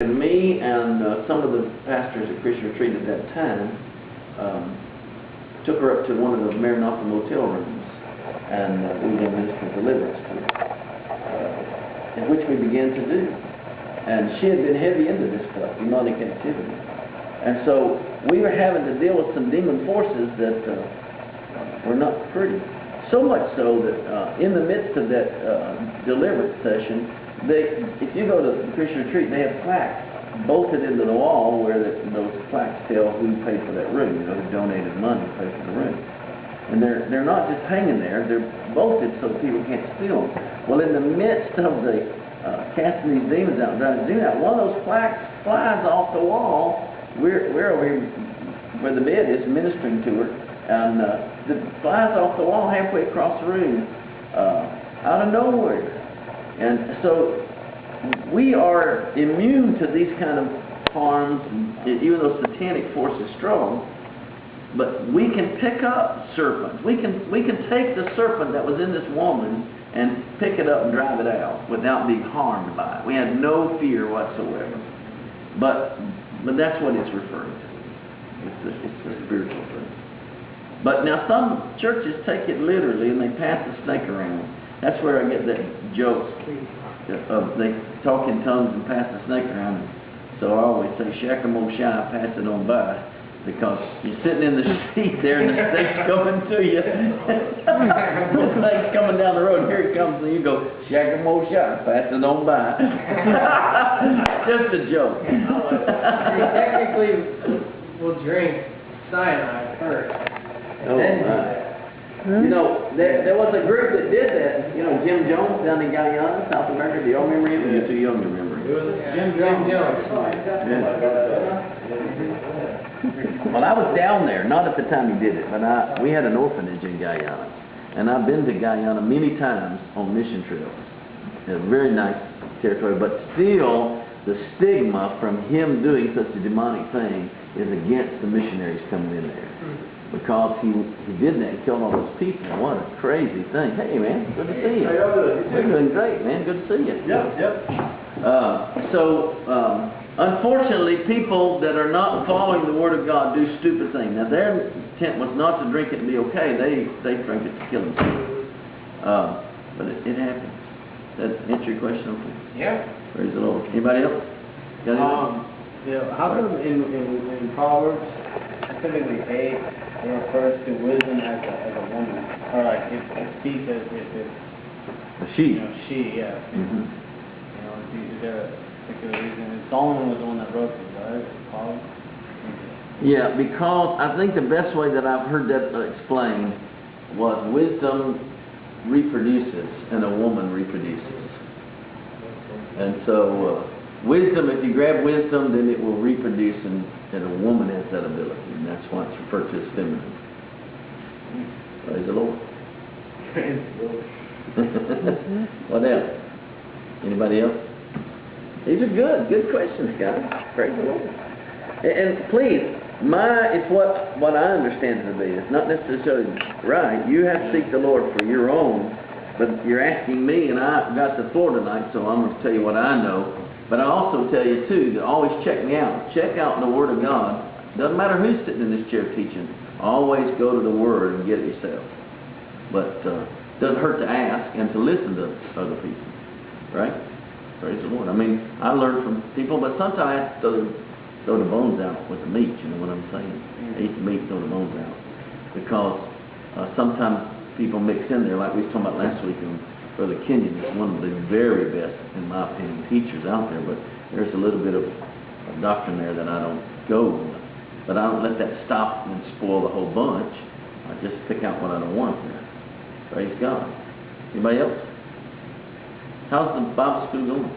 And me and some of the pastors at Christian Retreat at that time took her up to one of the Maranatha motel rooms, and we began ministering deliverance to her, which we began to do. And she had been heavy into this stuff, demonic activity. And so we were having to deal with some demon forces that were not pretty. So much so that in the midst of that deliverance session, if you go to the Christian Retreat, they have plaques bolted into the wall where those plaques tell who paid for that room, who donated money to pay for the room. And they're not just hanging there, they're bolted so people can't steal them. Well, in the midst of the casting these demons out and trying to do that, one of those plaques flies off the wall. We're over here where the bed is, ministering to her, and it flies off the wall halfway across the room, out of nowhere. And so we are immune to these kind of harms, even though satanic force is strong. But we can pick up serpents. We can take the serpent that was in this woman and pick it up and drive it out without being harmed by it. We have no fear whatsoever. But that's what it's referring to. It's a spiritual thing. But now some churches take it literally and they pass the snake around. That's where I get that joke of they talk in tongues and pass the snake around. So I always say, shakamoshai, pass it on by. Because you're sitting in the seat there and the snake's coming to you. The snake's coming down the road, and here it comes, and you go, shakamoshai, pass it on by. Just a joke. We technically will drink cyanide first. Oh, my. You know, there was a group that did that. You know, Jim Jones down in Guyana, South America. Do y'all remember him? You're too young to remember him. Jim Jones. Well, I was down there, not at the time he did it, but we had an orphanage in Guyana. And I've been to Guyana many times on mission trips. It's a very nice territory, but still the stigma from him doing such a demonic thing is against the missionaries coming in there. Because he did that and killed all those people. What a crazy thing. Hey, man, good to see you. You're doing great, man. Good to see you. Yep. Unfortunately, people that are not following the Word of God do stupid things. Now, their intent was not to drink it and be okay. They drink it to kill themselves. But it happens. Does that answer your question? Okay? Yeah. Praise the Lord. Anybody else? Yeah. How come in Proverbs, specifically 8, it refers to wisdom as a woman? Or like it speaks as if it's A she. She, yeah. Mm-hmm. Is there a particular reason? And Solomon was the one that wrote this, right? Proverbs? Yeah, because I think the best way that I've heard that explained was wisdom reproduces and a woman reproduces. And so wisdom, if you grab wisdom, then it will reproduce, and a woman has that ability, and that's why it's referred to as feminine. Praise the Lord. What else? Anybody else? These are good questions, guys. Praise the Lord. And please, it's what I understand it to be. It's not necessarily right. You have to seek the Lord for your own, but you're asking me, and I've got the floor tonight, so I'm going to tell you what I know. But I also tell you, too, to always check me out. Check out the Word of God. Doesn't matter who's sitting in this chair teaching. Always go to the Word and get it yourself. But it doesn't hurt to ask and to listen to other people. Right? Praise the Lord. I mean, I learn from people, but sometimes I have to throw the bones out with the meat. You know what I'm saying? I eat the meat, throw the bones out. Because sometimes people mix in there, like we were talking about last week, and Brother Kenyon is one of the very best, in my opinion, teachers out there, but there's a little bit of doctrine there that I don't go with. But I don't let that stop and spoil the whole bunch. I just pick out what I don't want there. Praise God. Anybody else? How's the Bible school going?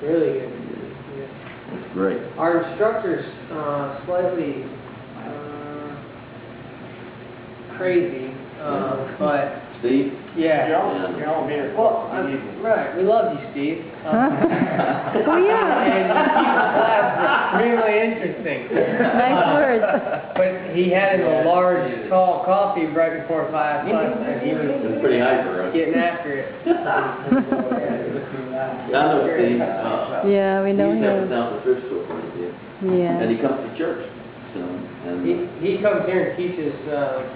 Really good. Yeah. That's great. Our instructor's slightly crazy, but Steve? yeah. Y'all here. Well, right. We love you, Steve. Oh, yeah. And you keep the class extremely interesting. Nice words. But he had a large, tall coffee right before class, and he was It's pretty hyper, right? getting after it. I know Steve, Yeah, we know he's helping him. out the thrift store quite a bit. And Yeah. he comes to church, so, and He comes here and teaches,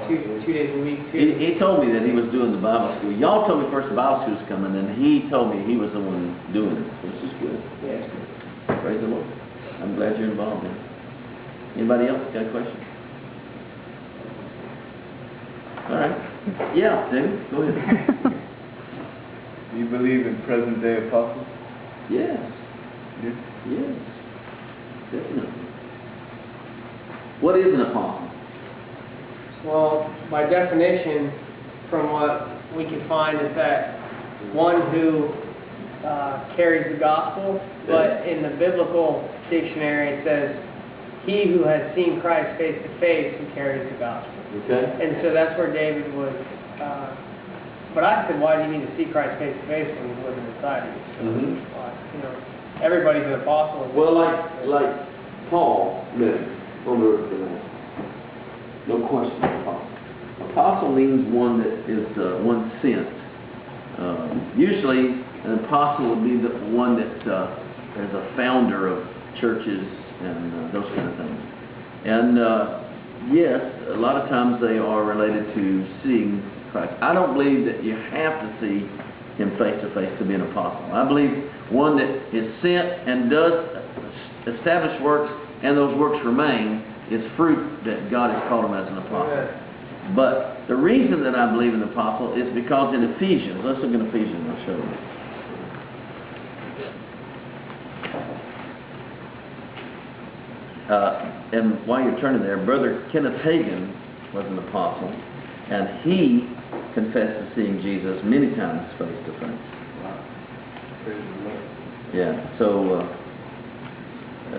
two days a week he, too. he told me that he was doing the Bible school. Y'all told me first the Bible school was coming, and he told me he was the one doing it. This is good. Yeah. Praise the Lord. I'm glad you're involved in it. Anybody else got a question? All right. Yeah, David, go ahead. Do you believe in present-day apostles? Yes, Yes. yes, definitely. What is an apostle? Well, by definition, from what we can find, is that one who carries the gospel, but in the biblical dictionary it says, he who has seen Christ face to face who carries the gospel. Okay. And so that's where David was, but I said, why do you need to see Christ face to face when he's living inside of you? So, Mhm. you know, everybody's an apostle. Well, like Paul met on the earth today. No question, apostle. Apostle means one that is one sent. Usually, an apostle would be the one that is a founder of churches and those kind of things. And yes, a lot of times they are related to seeing Christ. I don't believe that you have to see him face to face to be an apostle. I believe one that is sent and does establish works, and those works remain, is fruit that God has called him as an apostle. Amen. But the reason that I believe in the apostle is because in Ephesians, let's look in Ephesians, I'll show you. And while you're turning there, Brother Kenneth Hagin was an apostle, and he confessed to seeing Jesus many times face to face. Praise the Lord. Yeah, so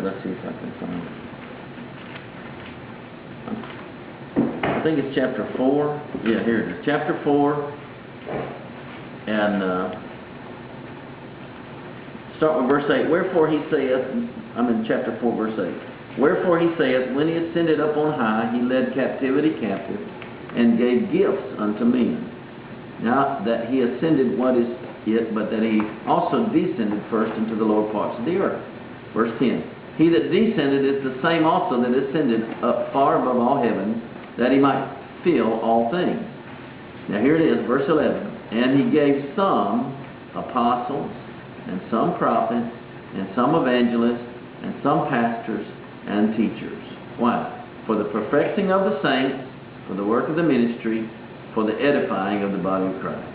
let's see if I can find it. I think it's chapter 4. Yeah, here it is. Chapter 4, and start with verse 8. Wherefore he saith, I'm in chapter 4, verse 8. Wherefore he saith, when he ascended up on high, he led captivity captive, and gave gifts unto men. Now that he ascended, what is it, but that he also descended first into the lower parts of the earth. Verse 10. He that descended is the same also that ascended up far above all heavens, that he might fill all things. Now here it is, verse 11. And he gave some apostles, and some prophets, and some evangelists, and some pastors, and teachers. Why? For the perfecting of the saints, for the work of the ministry, for the edifying of the body of Christ.